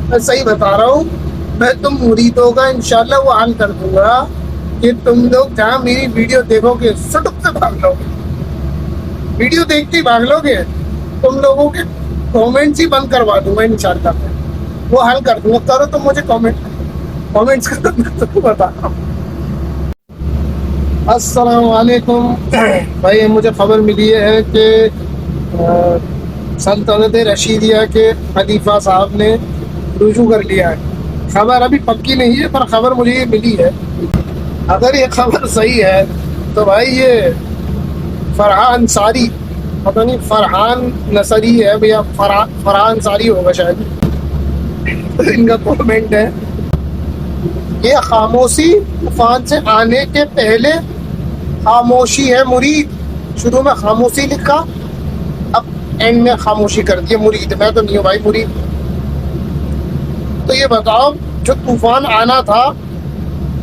میں صحیح بتا رہا ہوں. میں تم مریدوں کا انشاءاللہ وہ حل کر دوں گا کہ تم لوگ جہاں میری ویڈیو دیکھو گے سٹک سے بھاگ لو گے. ویڈیو دیکھتے ہی بھاگ لو گے. تم لوگوں کے کامنٹس ہی بند کروا دوں گا انشاءاللہ. میں وہ حل کر دوں گا. کرو تم مجھے کامنٹس کرو. میں تمہیں بتا رہا ہوں. السلام علیکم بھائی. مجھے خبر ملی ہے کہ سلطنت رشیدیہ کے خلیفہ صاحب نے رجوع کر لیا ہے. خبر ابھی پکی نہیں ہے پر خبر مجھے یہ ملی ہے. اگر یہ خبر صحیح ہے تو بھائی یہ فرحان انصاری، پتہ نہیں فرحان نصری ہے یا فرحان انصاری ہوگا شاید. ان کا کامنٹ ہے یہ خاموشی طوفان سے آنے کے پہلے خاموشی ہے مرید. شروع میں خاموشی لکھا، اب اینڈ میں خاموشی کر دی مرید. میں تو نہیں ہوں بھائی مرید. تو یہ بتاؤ جو طوفان آنا تھا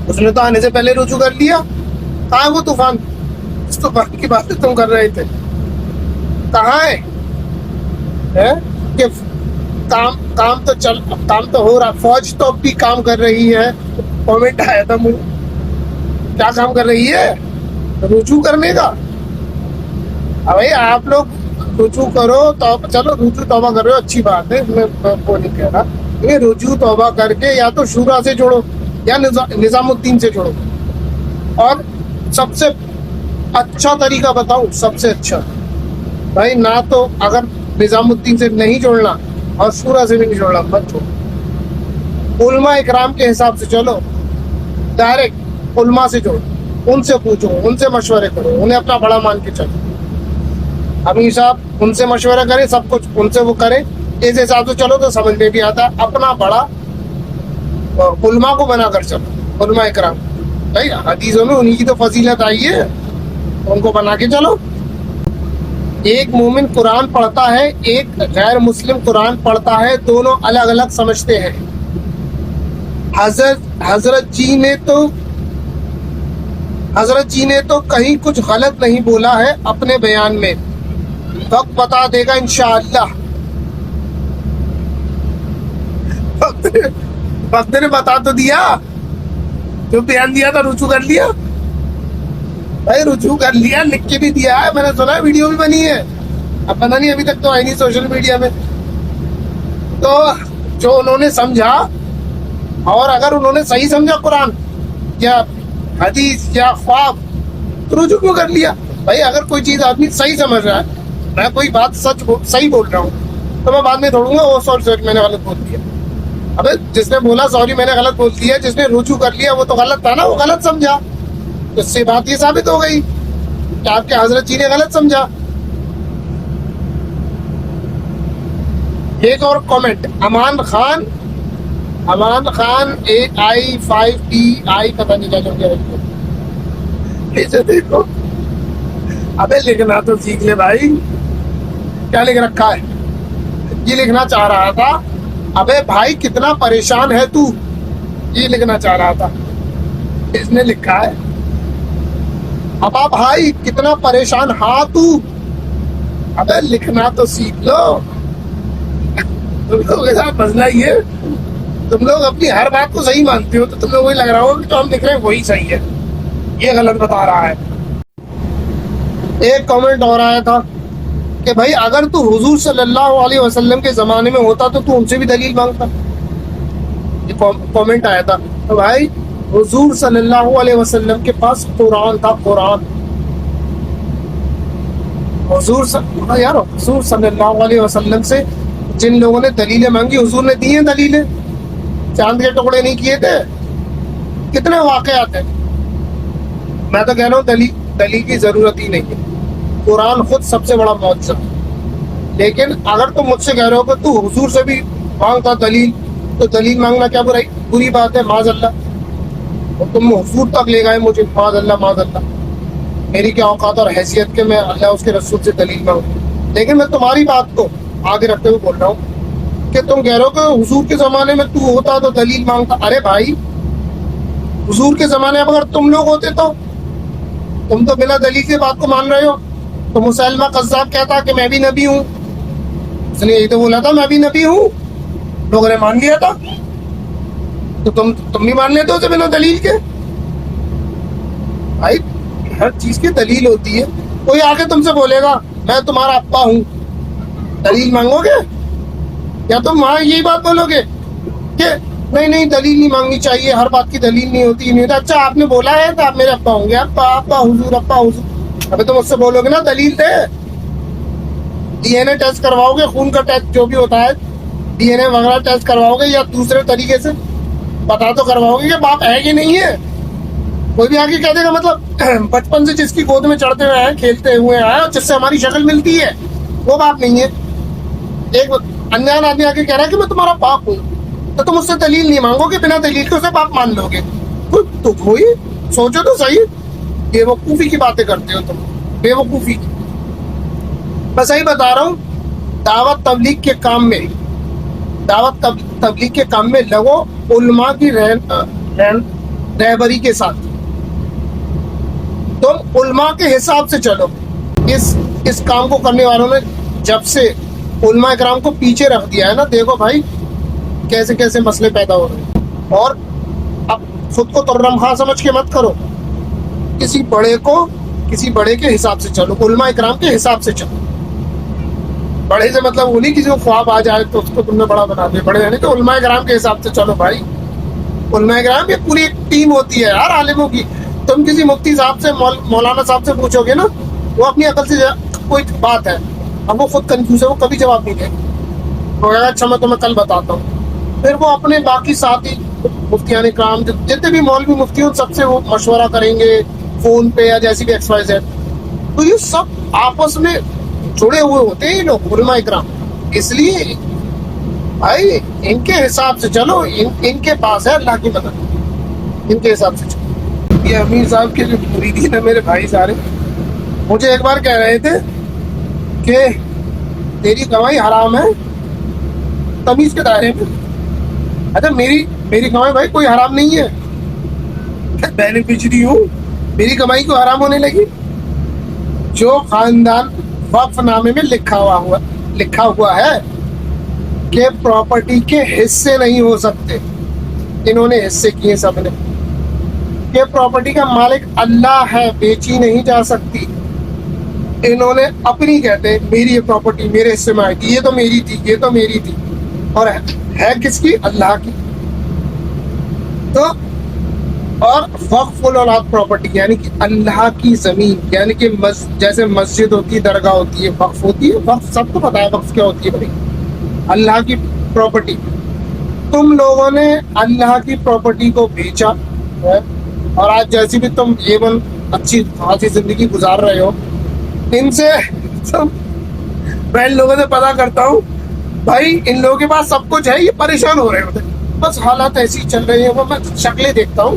اس نے تو آنے سے پہلے رجوع کر لیا. کہاں ہے وہ طوفان؟ اس طوفان کی بات تم کر رہے تھے. کہاں ہے کہ کام تو ہو رہا. فوج تو اب بھی کام کر رہی ہے. کامنٹ آیا تھا مجھے. کیا کام کر رہی ہے؟ رجوع کرنے کا. بھائی آپ لوگ رجوع کرو تو چلو رجوع توبہ کر رہے ہو اچھی بات ہے. میں وہ نہیں کہہ رہا. یہ رجوع توبہ کر کے یا تو شورا سے جوڑو یا نظام الدین سے جوڑو. اور سب سے اچھا طریقہ بتاؤں، سب سے اچھا بھائی، نہ تو اگر نظام الدین سے نہیں جوڑنا اور شورا سے بھی نہیں جوڑنا مت چھوڑو. علماء اکرام کے حساب سے چلو. ڈائریکٹ علماء سے جوڑو. ان سے پوچھو، ان سے مشورے کرو. انہیں اپنا بڑا مان کے چلو. امیر صاحب ان سے مشورہ کرے، سب کچھ ان سے وہ کرے. اس حساب سے چلو تو سمجھ میں بھی آتا ہے. اپنا بڑا علماء کو بنا کر چلو. علماء اکرام بھائی حدیثوں میں انہی کی تو فضیلت آئی ہے، ان کو بنا کے چلو. ایک مومن قرآن پڑھتا ہے، ایک غیر مسلم قرآن پڑھتا ہے، دونوں الگ الگ سمجھتے ہیں. حضرت جی نے تو کہیں کچھ غلط نہیں بولا ہے اپنے بیان میں. وقت بتا دے گا انشاءاللہ. وقت نے بتا تو دیا. جو بیان دیا تھا رجوع کر لیا. بھائی رجوع کر لیا، لکھ کے بھی دیا ہے. میں نے سنا ویڈیو بھی بنی ہے. اب پتہ نہیں ابھی تک تو آئی نہیں سوشل میڈیا میں. تو جو انہوں نے سمجھا، اور اگر انہوں نے صحیح سمجھا قرآن یا حدیث یا خواب تو رجوع کیوں کر لیا؟ بھائی اگر کوئی چیز آدمی صحیح سمجھ رہا ہے، میں کوئی بات صحیح بول رہا ہوں تو میں بعد میں تھوڑوں گا وہ سوری میں نے غلط بول دیا. ابے جس نے بولا سوری میں نے غلط بول دیا، جس نے رجوع کر لیا وہ تو غلط تھا نا، وہ غلط سمجھا. اس سے بات یہ ثابت ہو گئی کہ آپ کے حضرت جی نے غلط سمجھا. ایک اور کامنٹ، امان خان AI5PI پتہ نہیں کیا گیا. اسے دیکھو. ابے لکھنا تو سیکھ لے بھائی. کیا لکھ رکھا ہے؟ یہ لکھنا چاہ رہا تھا ابے بھائی کتنا پریشان ہے تو، یہ لکھنا چاہ رہا تھا. اس نے لکھا ہے ابا بھائی کتنا پریشان ہاں تو. ابے لکھنا تو سیکھ لو. تم لوگوں کے ساتھ مسئلہ یہ، تم لوگ اپنی ہر بات کو صحیح مانتے ہو تو تم لوگ وہی لگ رہا ہو کہ جو ہم لکھ رہے ہیں وہی صحیح ہے، یہ غلط بتا رہا ہے. ایک کامنٹ اور آیا تھا کہ بھائی اگر تو حضور صلی اللہ علیہ وسلم کے زمانے میں ہوتا تو ان سے بھی دلیل مانگتا. یہ کامنٹ آیا تھا. تو بھائی حضور صلی اللہ علیہ وسلم کے پاس قرآن تھا. قرآن حضور صلی اللہ علیہ وسلم سے جن لوگوں نے دلیلیں مانگی حضور نے دی ہیں دلیلیں. چاند کے ٹکڑے نہیں کیے تھے. کتنے واقعات ہیں. میں تو کہہ رہا ہوں دلیل کی ضرورت ہی نہیں ہے. قرآن خود سب سے بڑا معجزہ. لیکن اگر تم مجھ سے کہہ رہے ہو کہ تو حضور سے بھی مانگتا دلیل، تو دلیل مانگنا کیا بری بات ہے؟ معاذ اللہ. اور تم حضور تک لے گئے مجھے. معاذ اللہ معاذ اللہ. میری کیا اوقات اور حیثیت کے میں اللہ اس کے رسول سے دلیل مانگوں. لیکن میں تمہاری بات کو آگے رکھتے ہوئے بول رہا ہوں کہ تم کہہ رہے ہو کہ حضور کے زمانے میں تو ہوتا تو دلیل مانگتا. ارے بھائی حضور کے زمانے میں اگر تم لوگ ہوتے تو تم تو بلا دلیل کی بات کو مان رہے ہو. تو مسلمہ قذاب کہتا کہ میں بھی نبی ہوں. اس نے یہی تو بولا تھا میں بھی نبی ہوں. لوگوں نے مان لیا تھا تو تم بھی مان لیتے ہو بنا دلیل کے؟ بھائی ہر چیز کی دلیل ہوتی ہے. کوئی آ کے تم سے بولے گا میں تمہارا ابا ہوں، دلیل مانگو گے؟ یا تم وہاں یہی بات بولو گے کہ نہیں دلیل نہیں مانگنی چاہیے، ہر بات کی دلیل نہیں ہوتی نہیں ہوتا. اچھا آپ نے بولا ہے تو آپ میرے ابا ہوں گے، ابا حضور. ابھی تم مجھ سے بولو گے نا دلیل دے، ڈی این اے ٹیسٹ کرواؤ گے، خون کا ٹیسٹ جو بھی ہوتا ہے ڈی این اے وغیرہ ٹیسٹ کرواؤ گے، یا دوسرے طریقے سے پتا تو کرواؤ گے کہ باپ ہے کہ نہیں ہے. کوئی بھی آگے کہہ دے گا مطلب بچپن سے جس کی گود میں چڑھتے ہوئے ہیں، کھیلتے ہوئے ہیں، اور جس سے ہماری شکل ملتی ہے وہ باپ نہیں ہے. ایک انجان آدمی آگے کہہ رہا ہے کہ میں تمہارا باپ ہوں، تو تم اس سے دلیل نہیں مانگو گے، بنا دلیل کے اسے باپ مان لو گے. تو وہی سوچو تو صحیح، بے وقوفی کی باتیں کرتے ہو تم، بے وقوفی کی. میں صحیح بتا رہا ہوں. دعوت تبلیغ کے کام میں لگو، علماء کی رہبری کے ساتھ. تم علماء کے حساب سے چلو. اس کام کو کرنے والوں نے جب سے علماء کرام کو پیچھے رکھ دیا ہے نا، دیکھو بھائی کیسے کیسے مسئلے پیدا ہو رہے ہیں. اور اب خود کو ترم خواہ سمجھ کے مت کرو، کسی بڑے کے حساب سے چلو، علماء کرام کے حساب سے چلو. بڑے سے مطلب وہ نہیں کسی کو خواب آ جائے تو اس کو تم نے بڑا بنا دیا، بڑے یعنی تو علماء کرام کے حساب سے چلو. بھائی علماء کرام یہ پوری ایک ٹیم ہوتی ہے یار عالموں کی. تم کسی مفتی صاحب سے، مولانا صاحب سے پوچھو گے نا، وہ اپنی عقل سے کوئی بات ہے، اب وہ خود کنفیوز ہے، وہ کبھی جواب نہیں دے گا. اچھا میں تمہیں کل بتاتا ہوں. پھر وہ اپنے باقی ساتھی مفتیان کرام جتنے بھی مولوی مفتی ان سب سے وہ مشورہ کریں گے فون پہ یا جیسی بھی ایکس وائی زیڈ. تو یہ سب آپس میں جڑے ہوئے ہوتے ہیں یہ لوگ علماء کرام. اس لیے بھائی ان کے حساب سے چلو، ان کے پاس ہے اللہ کی مدد، ان کے حساب سے چلو. یہ امیر صاحب کے جو مریدین ہیں میرے بھائی سارے، مجھے ایک بار کہہ رہے تھے کہ تیری کمائی حرام ہے تمیز کے دائرے میں. اچھا میری کمائی بھائی کوئی حرام نہیں ہے، بینیفیشری ہوں، میری کمائی کو حرام ہونے لگی؟ جو خاندان وقف نامے میں لکھا ہوا ہے کہ پراپرٹی کے حصے نہیں ہو سکتے، انہوں نے حصے کیے سب نے، کہ پراپرٹی کا مالک اللہ ہے، بیچی نہیں جا سکتی. انہوں نے اپنی کہتے میری یہ پراپرٹی میرے حصے میں آئی تھی، یہ تو میری تھی، یہ تو میری تھی، اور ہے کس کی؟ اللہ کی. تو اور وقف الاولاد پراپرٹی یعنی کہ اللہ کی زمین، یعنی کہ جیسے مسجد ہوتی ہے، درگاہ ہوتی ہے، وقف ہوتی ہے. وقف سب کو پتا ہے وقف کیا ہوتی ہے بھائی، اللہ کی پراپرٹی. تم لوگوں نے اللہ کی پراپرٹی کو بیچا ہے، اور آج جیسی بھی تم ایون اچھی خاصی زندگی گزار رہے ہو، ان سے میں ان لوگوں سے پتا کرتا ہوں بھائی ان لوگوں کے پاس سب کچھ ہے، یہ پریشان ہو رہے ہوتے ہیں، بس حالات ایسی چل رہی ہیں. وہ میں شکلیں دیکھتا ہوں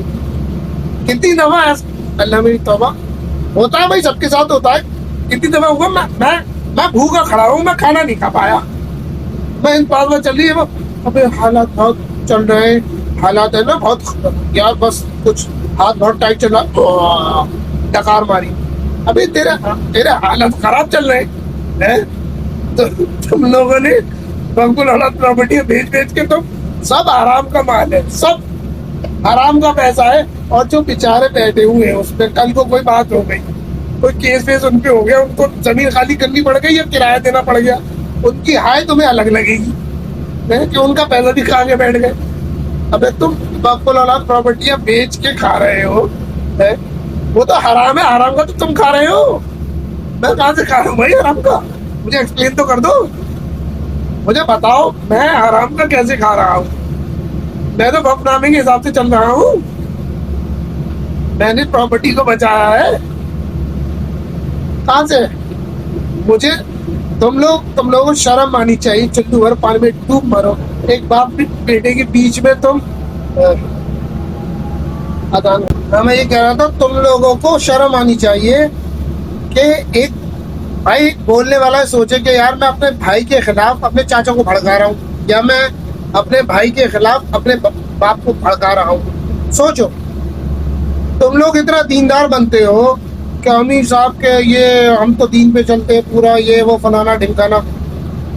کتنی دفعہ اللہ میری توبہ ہوتا ہے بھائی، سب کے ساتھ ہوتا ہے. کتنی دفعہ ہوا میں بھوکا کھڑا ہوں، میں کھانا نہیں کھا پایا، میں ان پاس میں چل رہی ہے وہ ابھی حالات بہت چل رہے ہیں، حالات ہے نا بہت یار، بس کچھ ہاتھ بہت ٹائٹ چل رہا، ڈکار ماری. ابھی تیرے حالات خراب چل رہے ہیں تو تم لوگوں نے بنکل حالات پراپرٹی بیچ کے تم سب حرام کا مال ہے، سب حرام کا پیسہ ہے. اور جو بیچارے بیٹھے ہوئے ہیں اس پہ کل کو کوئی بات ہو گئی، کوئی کیس ویس ان پہ ہو گیا، ان کو زمین خالی کرنی پڑ گئی یا کرایہ دینا پڑ گیا، ان کی ہائے تمہیں الگ لگے گی کہ ان کا پیسہ بھی کھا کے بیٹھ گئے. ابے تم بنکل حالات پراپرٹیاں بیچ کے کھا رہے ہو، وہ تو حرام ہے، حرام کا تو تم کھا رہے ہو. میں کہاں سے کھا رہا ہوں بھائی حرام کا؟ مجھے ایکسپلین تو کر دو، مجھے بتاؤ میں حرام کا کیسے کھا رہا ہوں؟ میں تو وقف نامے کے حساب سے چل رہا ہوں، میں نے پراپرٹی کو بچایا ہے. کہاں سے؟ مجھے تم لوگوں کو شرم آنی چاہیے. چلو بھر پانی میں ڈوب مرو، ایک باپ بیٹے کے بیچ میں تم میں یہ کہہ رہا تھا تم لوگوں کو شرم آنی چاہیے کہ ایک بھائی بولنے والا سوچے کہ یار میں اپنے بھائی کے خلاف اپنے چاچا کو بھڑکا رہا ہوں، یا میں اپنے بھائی کے خلاف اپنے باپ کو بھڑکا رہا ہوں. سوچو تم لوگ اتنا دیندار بنتے ہو کہ امیر صاحب کے یہ ہم تو دین پہ چلتے ہیں پورا، یہ وہ فلانا ڈھمکانا.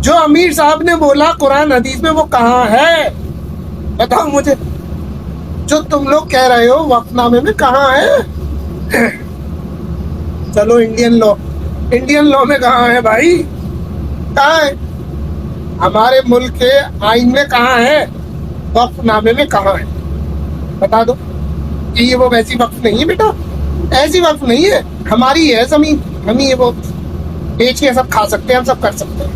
جو امیر صاحب نے بولا قرآن حدیث میں وہ کہاں ہے؟ بتاؤ مجھے. جو تم لوگ کہہ رہے ہو وقف نامے میں کہاں ہے؟ چلو انڈین لا میں کہاں ہے بھائی؟ کہاں ہے؟ ہمارے ملک کے آئین میں کہاں ہے؟ وقف نامے میں کہاں ہے؟ بتا دو. کہ یہ وہ ویسی وقف نہیں ہے بیٹا، ایسی وقف نہیں ہے. ہماری ہے زمین، ہم یہ وہ بیچ کے سب کھا سکتے ہیں، ہم سب کر سکتے ہیں.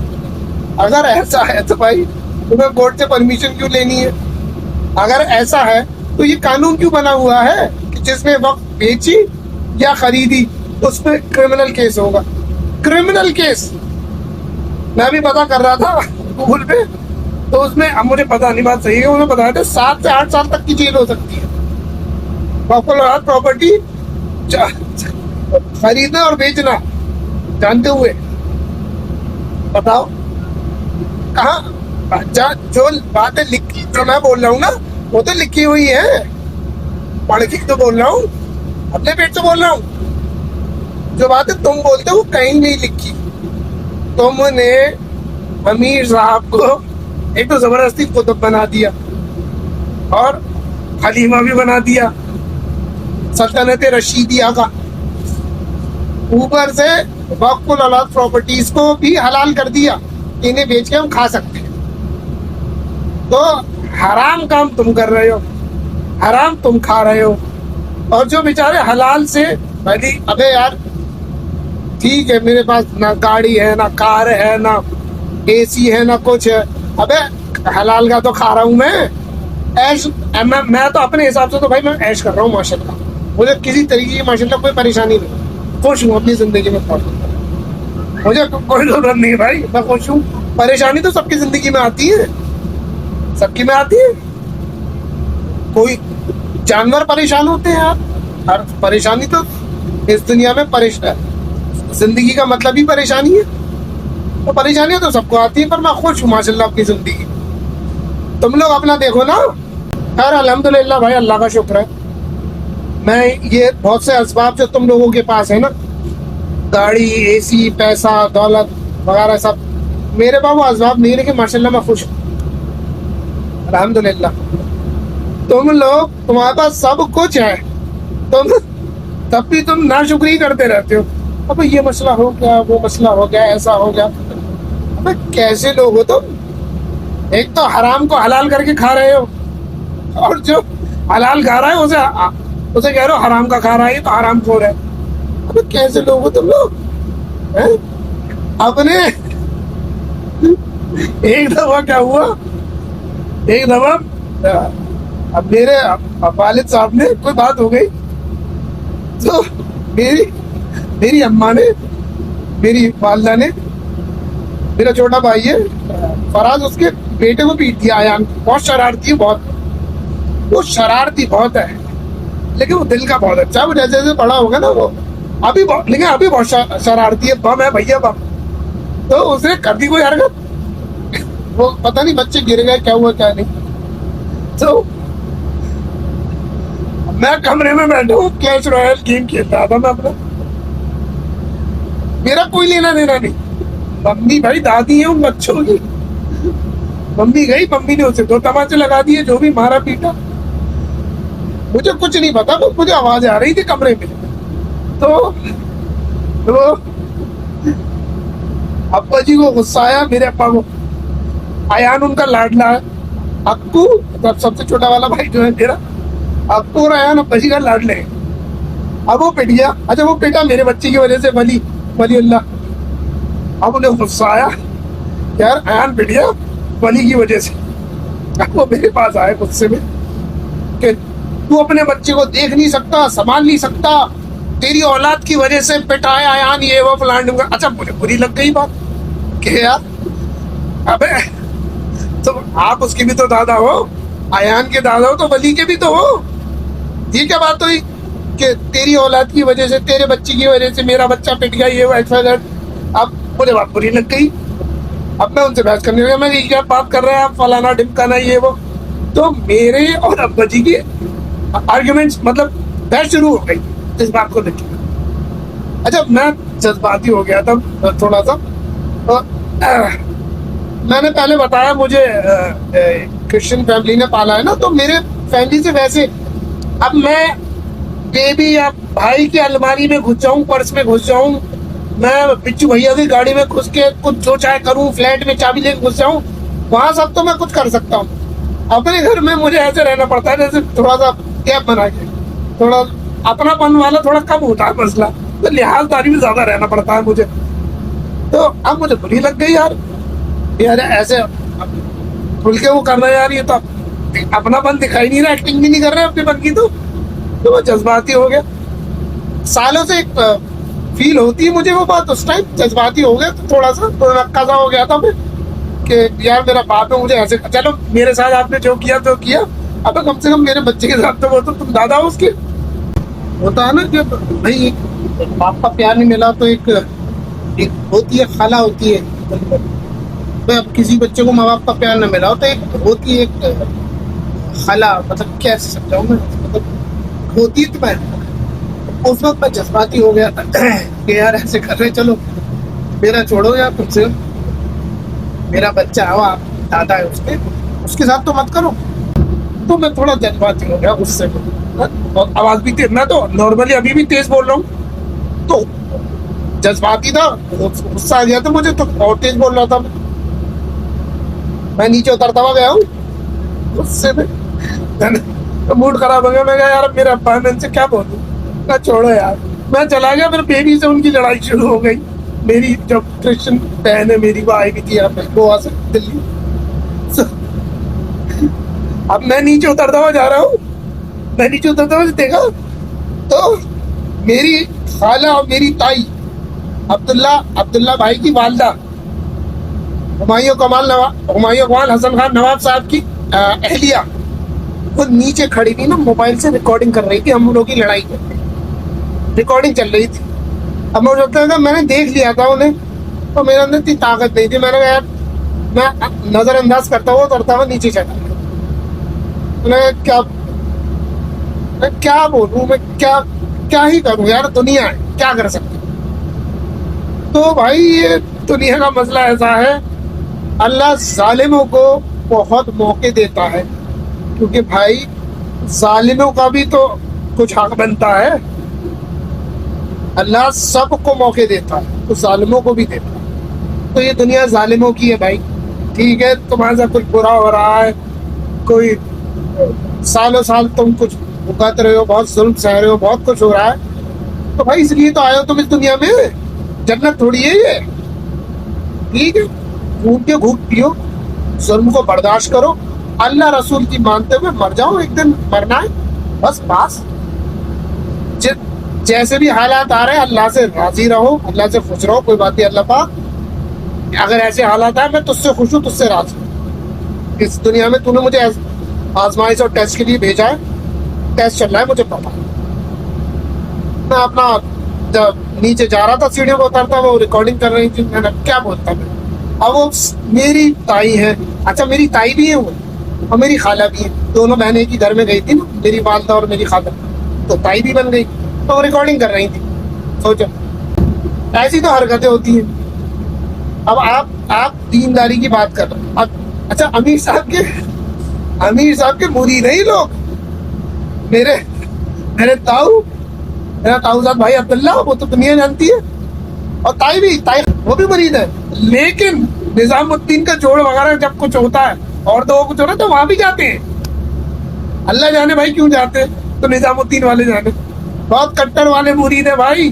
اگر ایسا ہے تو بھائی تمہیں کورٹ سے پرمیشن کیوں لینی ہے؟ اگر ایسا ہے تو یہ قانون کیوں بنا ہوا ہے کہ جس نے وقت بیچی یا خریدی اس پہ کرمنل کیس ہوگا؟ کرمنل کیس میں بھی پتا کر رہا تھا گوگل پہ، تو اس میں اب مجھے پتا نہیں بات صحیح ہے، انہوں نے بتایا تھا 7 سے 8 سال تک کی جیل ہو سکتی ہے. پراپرٹی خریدنا اور بیچنا جانتے ہوئے. بتاؤ کہاں جو باتیں لکھی، جو میں بول رہا ہوں نا وہ تو لکھی ہوئی ہے، پڑھ کے تو بول رہا ہوں، اپنے پیٹ سے بول رہا ہوں. جو باتیں تم بولتے ہو وہ کہیں نہیں لکھی. تم نے امیر صاحب کو ایک تو زبردستی قطب بنا دیا اور خلیفہ بھی بنا دیا سلطنت رشیدیہ کا. اوپر سے وقف الاولاد پراپرٹیز کو بھی حلال کر دیا کہ انہیں بیچ کے ہم کھا سکتے ہیں. تو حرام کام تم کر رہے ہو، حرام تم کھا رہے ہو. اور جو بیچارے حلال سے بھائی، ابے یار ٹھیک ہے میرے پاس نہ گاڑی ہے نہ کار ہے نہ اے سی ہے نہ کچھ ہے، ابے حلال کا تو کھا رہا ہوں میں ایش. میں تو اپنے حساب سے تو بھائی میں ایش کر رہا ہوں ماشاء اللہ. مجھے کسی طریقے کی ماشاء اللہ کوئی پریشانی نہیں، خوش ہوں اپنی زندگی میں. مجھے کوئی ضرورت نہیں بھائی، میں خوش ہوں. پریشانی تو سب کی زندگی میں آتی ہے، سب کی میں آتی ہے. کوئی جانور پریشان ہوتے ہیں یار، ہر پریشانی تو اس دنیا میں زندگی کا مطلب ہی پریشانی ہے. تو پریشانیاں تو سب کو آتی ہیں، پر میں خوش ہوں ماشاء اللہ اپنی زندگی. تم لوگ اپنا دیکھو نا. خیر الحمدللہ بھائی، اللہ کا شکر ہے. میں یہ بہت سے اسباب جو تم لوگوں کے پاس ہے نا، گاڑی، اے سی، پیسہ، دولت وغیرہ، سب میرے پاس وہ اسباب نہیں، لیکن ماشاء اللہ میں خوش ہوں الحمدللہ. تم لوگ تمہارے پاس سب کچھ ہے، تب بھی تم ناشکری کرتے رہتے ہو. اب یہ مسئلہ ہو گیا، وہ مسئلہ ہو گیا، ایسا ہو گیا. اب کیسے لوگ ہو تم؟ ایک تو حرام کو حلال کر کے کھا رہے ہو، اور جو حلال کھا رہا ہے اسے کہہ رہے ہو حرام کا کھا رہا ہے، یہ تو حرام خور ہے. اب کیسے لوگ ہو تم لوگ؟ اپنے ایک دفعہ کیا ہوا، ایک دفعہ اب میرے والد صاحب نے کوئی بات ہو گئی، تو میری اماں نے، میری والدہ نے، میرا چھوٹا بھائی ہے فراز، اس کے بیٹے کو پیٹ دیا. ایان بہت شرارتی ہے، وہ شرارتی بہت ہے، لیکن وہ دل کا بہت اچھا ہے. وہ جیسے جیسے بڑا ہوگا نا وہ ابھی بہت شرارتی ہے. بم ہے بھیا، بم. تو اس نے کر دی کوئی حرکت، وہ پتہ نہیں بچے گر گئے، کیا ہوا کیا نہیں. تو میں کمرے میں بیٹھا ہوں، کلیش رائل گیم کھیل رہا تھا میں اپنا، میرا کوئی لینا دینا نہیں. ممی بھائی دادی ہے ان بچوں کی، ممی گئی، ممی نے اسے 2 تماچے لگا دیے، جو بھی مارا پیٹا. مجھے کچھ نہیں پتا، مجھے آواز آ رہی تھی کمرے میں. تو ابا جی کو غصہ آیا، میرے ابا کو. ایان ان کا لاڈلا ہے، ابو سب سے چھوٹا والا بھائی جو ہے میرا، ابو اور ایان ابا جی کا لاڈلے ہیں. اب وہ پٹ گیا. اچھا وہ پیٹا میرے بچے کی وجہ سے، ولی اللہ. اب انہیں غصہ آیا، یار ایان پٹ گیا ولی کی وجہ سے. اب وہ میرے پاس آئے غصے میں کہ تو اپنے بچے کو دیکھ نہیں سکتا، سنبھال نہیں سکتا، تیری اولاد کی وجہ سے پٹایا ایان، یہ وہ فلان. اچھا مجھے بری لگ گئی بات کہ یار ابے تو آپ اس کی بھی تو دادا ہو، ایان کے دادا ہو تو ولی کے بھی تو ہو. یہ کیا بات ہوئی کہ تیری اولاد کی وجہ سے، تیرے بچے کی وجہ سے میرا بچہ پٹ گیا، یہ وہ ایسا. اب مجھے بات بری لگ گئی. اب میں ان سے بحث کرنے لگا، میں کیا بات کر رہے ہیں آپ، فلانا ڈمکانا یہ وہ. تو میرے اور ابا جی کی آرگیومنٹس، مطلب بحث شروع ہو گئی اس بات کو لے کے. اچھا میں جذباتی ہو گیا تھا تھوڑا سا. میں نے پہلے بتایا مجھے کرسچن فیملی نے پالا ہے نا, تو میرے فیملی سے ویسے اب میں بیبی یا بھائی کی الماری میں گھس جاؤں, پرس میں گھس جاؤں, میں بچو بھیا کی گاڑی میں گھس کے کچھ جو چاہے کروں, فلیٹ میں چابی لے کے گھس جاؤں, وہاں سب تو میں کچھ کر سکتا ہوں. اپنے گھر میں مجھے ایسے رہنا پڑتا ہے جیسے تھوڑا سا گیپ بنا کے, تھوڑا اپنا پن والا تھوڑا کم ہوتا ہے مسئلہ, تو لحاظ داری میں زیادہ رہنا پڑتا ہے مجھے. تو اب مجھے بری لگ گئی یار ایسے کھل کے وہ کر رہا ہے یار, یہ تو اپنا پن دکھائی نہیں رہا, ایکٹنگ بھی نہیں کر رہے اپنے پن کی, تو وہ جذباتی ہو گیا. سالوں سے ایک فیل ہوتی ہے مجھے وہ بات, اس ٹائم جذباتی ہو گیا, تو تھوڑا سا قضا ہو گیا تھا پھر کہ یار میرا باپ ہے, مجھے ایسے, چلو میرے ساتھ آپ نے جو کیا تو کیا, اب کم سے کم میرے بچے کے ساتھ تو وہ تو تم دادا ہو اس کے. ہوتا ہے نا کہ بھائی باپ کا پیار نہیں ملا تو ایک ہوتی ہے خالہ ہوتی ہے, اب کسی بچے کو ماں باپ کا پیار نہ ملا ہو تو ایک ہوتی ہے ایک خالہ, مطلب کیسے سمجھاؤں میں, مطلب ہوتی ہے. تو میں اس وقت میں جذباتی ہو گیا کہ یار ایسے کر رہے, چلو میرا چھوڑو یار, تم سے میرا بچہ ہوا دادا ہے اس کے ساتھ تو مت کرو. تو میں تھوڑا جذباتی ہو گیا غصے میں, اور آواز بھی تیز, میں تو نارملی ابھی بھی تیز بول رہا ہوں, تو جذباتی تھا, غصہ آ گیا تھا مجھے, تو اور تیز بول رہا تھا. میں نیچے اترتا ہوا گیا ہوں غصے میں, موڈ خراب ہو گیا. میں کہا یار میرا ابا ہے, میں ان سے کیا بولوں, میں چھوڑو یار, میں چلا گیا. پھر بیبی سے ان کی لڑائی شروع ہو گئی. میری جو کرسچن بہن ہے میری, وہ آئی بھی تھی یہاں پہ گوا سے دلی. اب میں نیچے اترتا ہوا جا رہا ہوں, میں نیچے اترتا ہوا دیکھا تو میری خالہ اور میری تائی عبداللہ بھائی کی والدہ ہمایوں کمال حسن خان نواب صاحب کی اہلیہ, وہ نیچے کھڑی تھی نا, موبائل سے ریکارڈنگ کر رہی تھی ہم لوگوں کی لڑائی کی, ریکارڈنگ چل رہی تھی. اب مجھے لگتا تھا میں نے دیکھ لیا تھا انہیں, تو میرے اندر اتنی طاقت نہیں تھی. میں نے کہا یار میں نظر انداز کرتا ہوا نیچے چلا گیا. میں کیا بولوں, میں کیا ہی کروں یار, دنیا ہے کیا کر سکتے. تو بھائی یہ دنیا کا مسئلہ ایسا ہے, اللہ ظالموں کو بہت موقع دیتا ہے, کیونکہ بھائی ظالموں کا بھی تو کچھ حق بنتا ہے. اللہ سب کو موقع دیتا ہے تو ظالموں کو بھی دیتا ہے. تو یہ دنیا ظالموں کی ہے بھائی, ٹھیک ہے, تمہارے ساتھ کچھ برا ہو رہا ہے, کوئی سالوں سال تم کچھ بھگت رہے ہو, بہت ظلم سہ رہے ہو, بہت کچھ ہو رہا ہے, تو بھائی اس لیے تو آئے ہو تم اس دنیا میں, جنت تھوڑی ہے یہ, ٹھیک ہے. گھوم کے گھوٹ پیو, ظلم کو برداشت کرو, اللہ رسول کی مانتے ہوئے مر جاؤ, ایک دن مرنا ہے بس پاس. جیسے بھی حالات آ رہے ہیں اللہ سے راضی رہو, اللہ سے خوش رہو, کوئی بات نہیں. اللہ پاک اگر ایسے حالات آئے, میں تجھ سے خوش ہوں, تجھ سے راضی ہوں. اس دنیا میں تو نے مجھے آزمائش اور ٹیسٹ کے لیے بھیجا ہے, ٹیسٹ چل رہا ہے مجھے پتا. میں اپنا جب نیچے جا رہا تھا سیڑھیوں کو اترتا, وہ ریکارڈنگ کر رہی تھی, میں نے کیا بولتا میں. اب وہ میری تائی ہے, اچھا میری تائی بھی ہے وہ, اور میری خالہ بھی ہے, دونوں بہنیں کی گھر میں گئی تھی نا, میری والدہ اور میری خالہ, تو تائی بھی بن گئی, تو وہ ریکارڈنگ کر رہی تھی. سوچو ایسی تو حرکتیں ہوتی ہیں. اب آپ دینداری کی بات کر رہے ہیں. اب اچھا امیر صاحب کے مرید ہیں لوگ, میرے میرا تاؤزاد بھائی عبداللہ, وہ تو دنیا جانتی ہے, اور تائی وہ بھی مرید ہے. لیکن نظام الدین کا جوڑ وغیرہ جب کچھ ہوتا ہے اور تو کچھ ہو رہا ہے تو وہاں بھی جاتے ہیں. اللہ جانے بھائی کیوں جاتے, تو نظام الدین والے جانے. بہت کٹر والے مرید ہیں بھائی.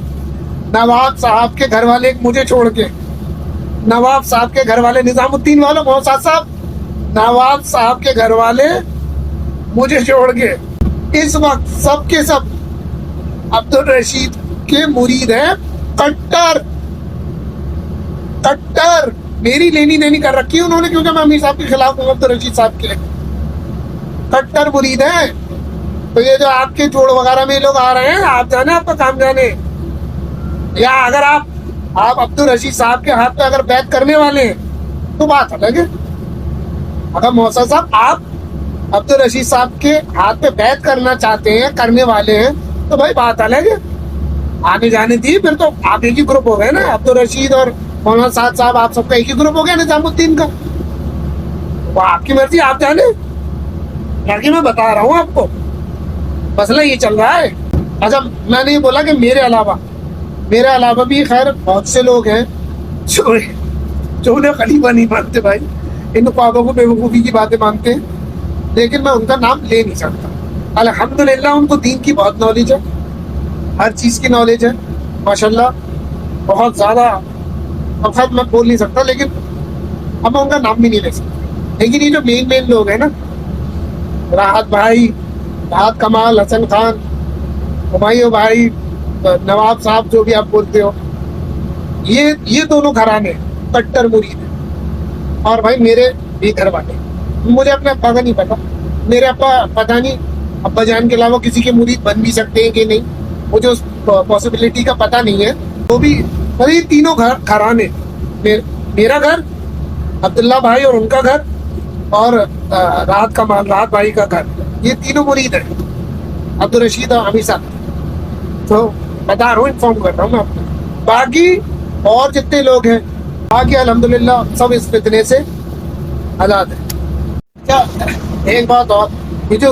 نواب صاحب کے گھر والے مجھے چھوڑ کے, نواب صاحب کے گھر والے, نظام الدین والوں محمد صاحب, نواب صاحب کے گھر والے مجھے چھوڑ کے اس وقت سب کے سب عبدالرشید کے مرید ہیں. کٹر میری لینی دینی کر رکھی ہے انہوں نے, کیونکہ میں امیر صاحب کے خلاف ہوں. عبدالرشید صاحب کے کٹر مرید ہیں. تو یہ جو آپ کے جوڑ وغیرہ میں لوگ آ رہے ہیں, آپ جانے, آپ کا کام جانے, یا اگر آپ عبدالرشید صاحب کے ہاتھ پہ اگر بیعت کرنے والے ہیں تو بات الگ ہے. اگر محسن صاحب آپ عبدالرشید صاحب کے ہاتھ پہ بیعت کرنا چاہتے ہیں, کرنے والے ہیں, تو بھائی بات الگ ہے, آنے جانے دی. پھر تو آپ ایک ہی گروپ ہو گئے نا, عبدالرشید اور مولانا سعد صاحب, آپ سب کا ایک ہی گروپ ہو گیا نظام الدین کا. وہ آپ کی مرضی، آپ جانے، باقی میں بتا رہا ہوں آپ کو مسئلہ یہ چل رہا ہے. اچھا میں نے یہ بولا کہ میرے علاوہ بھی خیر بہت سے لوگ ہیں جو انہیں خلیفہ نہیں مانتے بھائی، ان خوابوں کو بیوقوفی کی باتیں مانتے ہیں، لیکن میں ان کا نام لے نہیں سکتا. الحمدللہ ان کو دین کی بہت نالج ہے، ہر چیز کی نالج ہے ماشاءاللہ، بہت زیادہ. اب خیر میں بول نہیں سکتا، لیکن اب میں ان کا نام بھی نہیں لے سکتا. لیکن یہ جو مین لوگ ہیں نا، راحت بھائی، راحت کمال، حسن خان، ہمایوں بھائی، نواب صاحب، جو بھی آپ بولتے ہو، یہ دونوں گھرانے کٹر مرید ہیں. اور بھائی میرے بھی گھر والے، مجھے اپنے ابا کا نہیں پتا، میرے ابا پتہ نہیں ابا جان کے علاوہ کسی کے مرید بن بھی سکتے ہیں کہ نہیں، مجھے اس پاسبلٹی کا پتہ نہیں ہے. وہ بھی بھائی تینوں گھرانے، میرا گھر، عبداللہ بھائی اور ان کا گھر، اور راحت کمال، راحت بھائی کا گھر، یہ تینوں مرید ہیں، عبدالرشید اور حمید صاحب. تو بتا رہا ہوں، انفارم کر رہا ہوں میں آپ کو. باقی اور جتنے لوگ ہیں باقی الحمدللہ سب اس فتنے سے آزاد ہیں. کیا ایک بات اور، یہ جو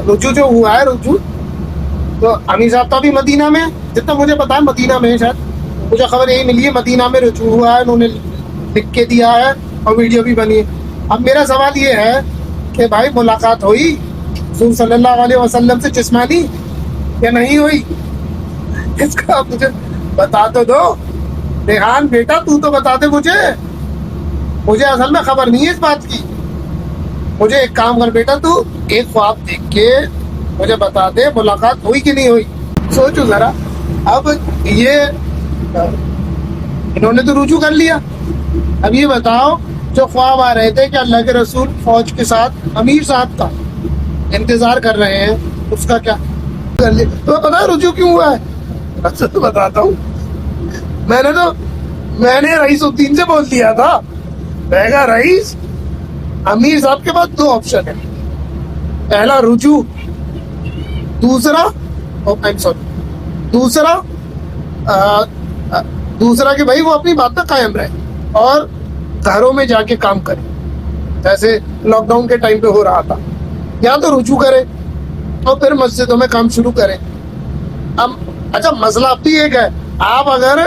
رجوع جو ہوا ہے، رجوع تو امیر صاحب تو بھی مدینہ میں، جتنا مجھے پتا ہے مدینہ میں ہے، شاید مجھے خبر یہی ملی ہے مدینہ میں رجوع ہوا ہے، انہوں نے لکھ کے دیا ہے اور ویڈیو بھی بنی ہے. اب میرا سوال یہ ہے کہ بھائی ملاقات ہوئی حضور صلی اللہ علیہ وسلم سے جسمانی یا نہیں ہوئی؟ اس کا مجھے بتا تو دو. ریحان بیٹا تو بتا دے مجھے اصل میں خبر نہیں ہے اس بات کی. مجھے ایک کام کر بیٹا، تو ایک خواب دیکھ کے مجھے بتا دے ملاقات ہوئی کہ نہیں ہوئی. سوچو ذرا، اب یہ انہوں نے تو رجوع کر لیا، اب یہ بتاؤ جو خواب آ رہے تھے کہ اللہ کے رسول فوج کے ساتھ امیر صاحب کا انتظار کر رہے ہیں، اس کا کیا کر لیا؟ تو پتا ہے رجوع کیوں ہوا ہے؟ اچھا تو بتاتا ہوں. میں نے رئیس الدین سے بول دیا تھا، میں کہا رئیس، امیر صاحب کے پاس دو آپشن ہیں، پہلا رجوع، دوسرا کہ بھائی وہ اپنی بات پہ قائم رہے اور گھروں میں جا کے کام کرے، جیسے لاک ڈاؤن کے ٹائم پہ ہو رہا تھا. یا تو رجوع کرے اور پھر مسجدوں میں کام شروع کرے. اب اچھا مسئلہ اب بھی ایک ہے، آپ اگر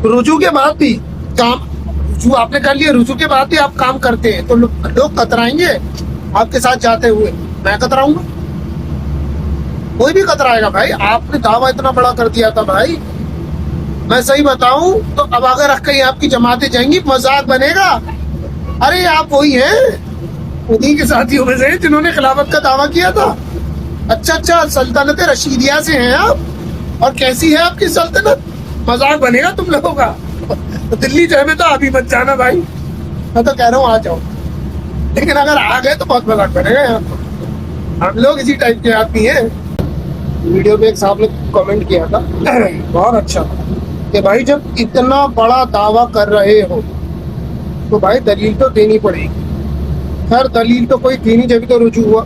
رجوع کے بعد بھی رجوع آپ نے کر لیا، رجوع کے بعد بھی آپ کام کرتے ہیں تو لوگ کترائیں گے آپ کے ساتھ جاتے ہوئے. میں کتراؤں گا؟ کوئی بھی کترائے گا بھائی. آپ نے دعویٰ اتنا بڑا کر دیا تھا بھائی، میں صحیح بتاؤں تو اب اگر کہیں آپ کی جماعتیں جائیں گی مذاق بنے گا. ارے آپ وہی ہیں، انہیں کے ساتھیوں میں سے جنہوں نے خلافت کا دعویٰ کیا تھا. اچھا سلطنت رشیدیہ سے ہیں آپ، اور کیسی ہے آپ کی سلطنت؟ مذاق بنے گا تم لوگوں کا. دلی جو ہے تو ابھی مت جانا بھائی، میں تو کہہ رہا ہوں آ جاؤ، لیکن اگر آ گئے تو بہت مذاق بنے گا. یہاں ہم لوگ اسی ٹائپ کے آدمی ہیں. ویڈیو میں ایک صاحب نے کامنٹ کیا تھا بہت اچھا، کہ بھائی جب اتنا بڑا دعویٰ کر رہے ہو تو بھائی دلیل تو دینی پڑے گی. خیر دلیل تو کوئی تھی نہیں جبھی تو رجوع ہوا.